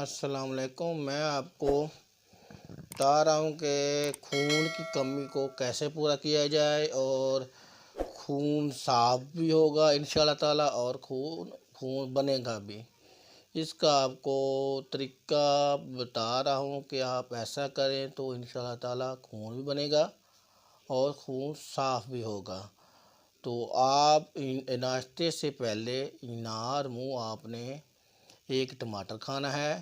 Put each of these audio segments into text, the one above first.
अस्सलाम वालेकुम। मैं आपको बता रहा हूँ कि खून की कमी को कैसे पूरा किया जाए और खून साफ़ भी होगा इंशाअल्लाह ताला और खून खून बनेगा भी। इसका आपको तरीका बता रहा हूँ कि आप ऐसा करें तो इंशाअल्लाह ताला खून भी बनेगा और खून साफ़ भी होगा। तो आप नाश्ते से पहले इनार मुँह आपने एक टमाटर खाना है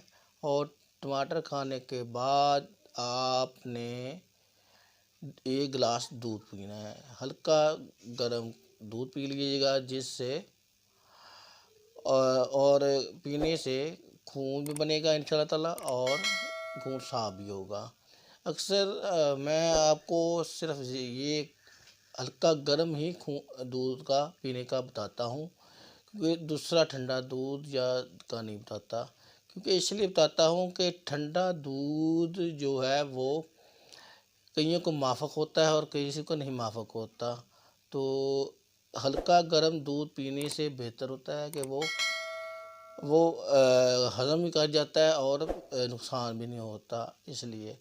और टमाटर खाने के बाद आपने 1 गिलास दूध पीना है। हल्का गर्म दूध पी लीजिएगा जिससे और पीने से खून भी बनेगा इंशाअल्लाह ताला और खून साफ़ भी होगा। अक्सर मैं आपको सिर्फ ये हल्का गर्म ही दूध का पीने का बताता हूँ, क्योंकि दूसरा ठंडा दूध या का नहीं बताता, क्योंकि इसलिए बताता हूँ कि ठंडा दूध जो है वो कईयों को माफ़क होता है और किसी को नहीं माफ़क होता। तो हल्का गर्म दूध पीने से बेहतर होता है कि वो हज़म भी कर जाता है और नुकसान भी नहीं होता इसलिए।